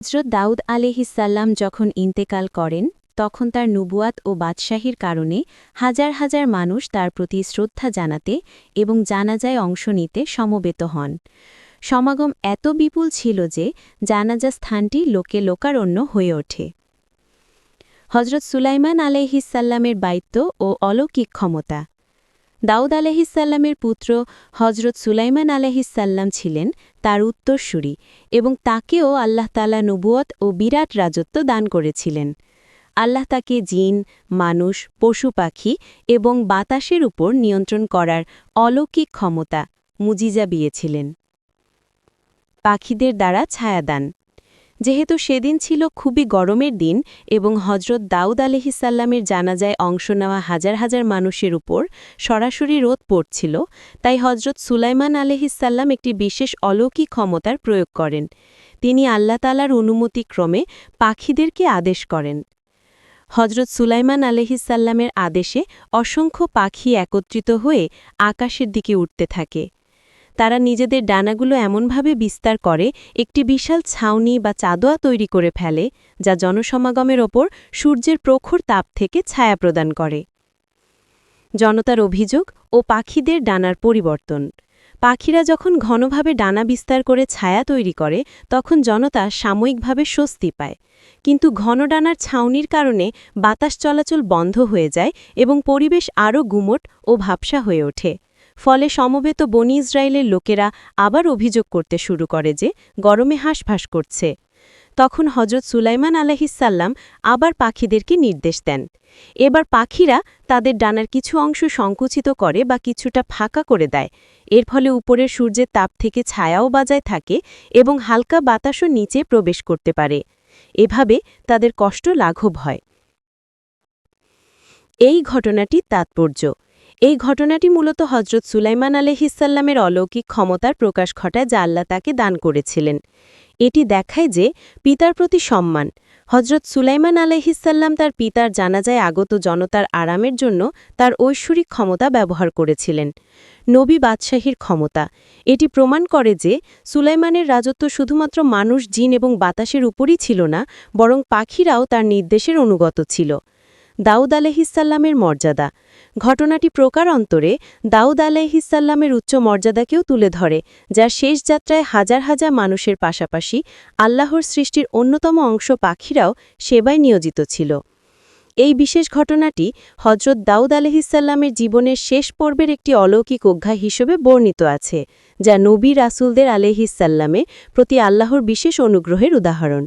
হজরত দাউদ আলাইহিসসালাম যখন ইন্তেকাল করেন তখন তার নবুয়াত ও বাদশাহীর কারণে হাজার হাজার মানুষ তার প্রতি শ্রদ্ধা জানাতে এবং জানাজায় অংশ নিতে সমবেত হন। সমাগম এত বিপুল ছিল যে জানাজা স্থানটি লোকে লোকারণ্য হয়ে ওঠে। হজরত সুলাইমান আলাইহিসসালামের দায়িত্ব ও অলৌকিক ক্ষমতা। দাউদ আলাইহিসসালামের পুত্র হজরত সুলাইমান আলাইহিসসালাম ছিলেন তার উত্তরসূরি এবং তাকেও আল্লাহ তাআলা নবুয়ত ও বিরাট রাজত্ব দান করেছিলেন। আল্লাহ তাকে জিন, মানুষ, পশু পাখি এবং বাতাসের উপর নিয়ন্ত্রণ করার অলৌকিক ক্ষমতা মুজিজা দিয়েছিলেন। পাখিদের দ্বারা ছায়াদান। যেহেতু সেদিন ছিল খুবই গরমের দিন এবং হজরত দাউদ আলাইহিসসালামের জানাজায় অংশ নেওয়া হাজার হাজার মানুষের উপর সরাসরি রোদ পড়ছিল, তাই হজরত সুলাইমান আলাইহিসসালাম একটি বিশেষ অলৌকিক ক্ষমতার প্রয়োগ করেন। তিনি আল্লাহ তাআলার অনুমতিক্রমে পাখিদেরকে আদেশ করেন। হজরত সুলাইমান আলাইহিসসালামের আদেশে অসংখ্য পাখি একত্রিত হয়ে আকাশের দিকে উঠতে থাকে। তারা নিজেদের ডানাগুলো এমনভাবে বিস্তার করে একটি বিশাল ছাউনি বা চাদোয়া তৈরি করে ফেলে, যা জনসমাগমের ওপর সূর্যের প্রখর তাপ থেকে ছায়া প্রদান করে। জনতার অভিযোগ ও পাখিদের ডানার পরিবর্তন। পাখিরা যখন ঘনভাবে ডানা বিস্তার করে ছায়া তৈরি করে তখন জনতা সাময়িকভাবে স্বস্তি পায়, কিন্তু ঘন ডানার ছাউনির কারণে বাতাস চলাচল বন্ধ হয়ে যায় এবং পরিবেশ আরও গুমট ও ভাবসা হয়ে ওঠে। ফলে সমবেত বনি ইসরায়েলের লোকেরা আবার অভিযোগ করতে শুরু করে যে গরমে হাঁসফাঁস করছে। তখন হজরত সুলাইমান আলাইহিসসালাম আবার পাখিদেরকে নির্দেশ দেন। এবার পাখিরা তাদের ডানার কিছু অংশ সংকুচিত করে বা কিছুটা ফাঁকা করে দেয়। এর ফলে উপরের সূর্যের তাপ থেকে ছায়াও বজায় থাকে এবং হালকা বাতাসও নিচে প্রবেশ করতে পারে। এভাবে তাদের কষ্ট লাঘব হয়। এই ঘটনাটির তাৎপর্য। এই ঘটনাটি মূলত হজরত সুলাইমান আলাইহিসসালামের অলৌকিক ক্ষমতার প্রকাশ ঘটায় যা আল্লাহ তাকে দান করেছিলেন। এটি দেখায় যে পিতার প্রতি সম্মান। হজরত সুলাইমান আলাইহিসসালাম তার পিতার জানাজায় আগত জনতার আরামের জন্য তার ঐশ্বরিক ক্ষমতা ব্যবহার করেছিলেন। নবী বাদশাহীর ক্ষমতা। এটি প্রমাণ করে যে সুলাইমানের রাজত্ব শুধুমাত্র মানুষ, জিন এবং বাতাসের উপরই ছিল না, বরং পাখিরাও তার নির্দেশের অনুগত ছিল। দাউদ আলাইহিসসালামের মর্যাদা। ঘটনাটি প্রকারান্তরে দাউদ আলাইহিসসালামের উচ্চ মর্যাদাকেও তুলে ধরে, যার শেষ যাত্রায় হাজার হাজার মানুষের পাশাপাশি আল্লাহর সৃষ্টির অন্যতম অংশ পাখিরাও সেবায় নিয়োজিত ছিল। এই বিশেষ ঘটনাটি হজরত দাউদ আলাইহিসসালামের জীবনের শেষ পর্বের একটি অলৌকিক অধ্যায় হিসেবে বর্ণিত আছে, যা নবী রাসূলদের আলাইহিসসালামের প্রতি আল্লাহর বিশেষ অনুগ্রহের উদাহরণ।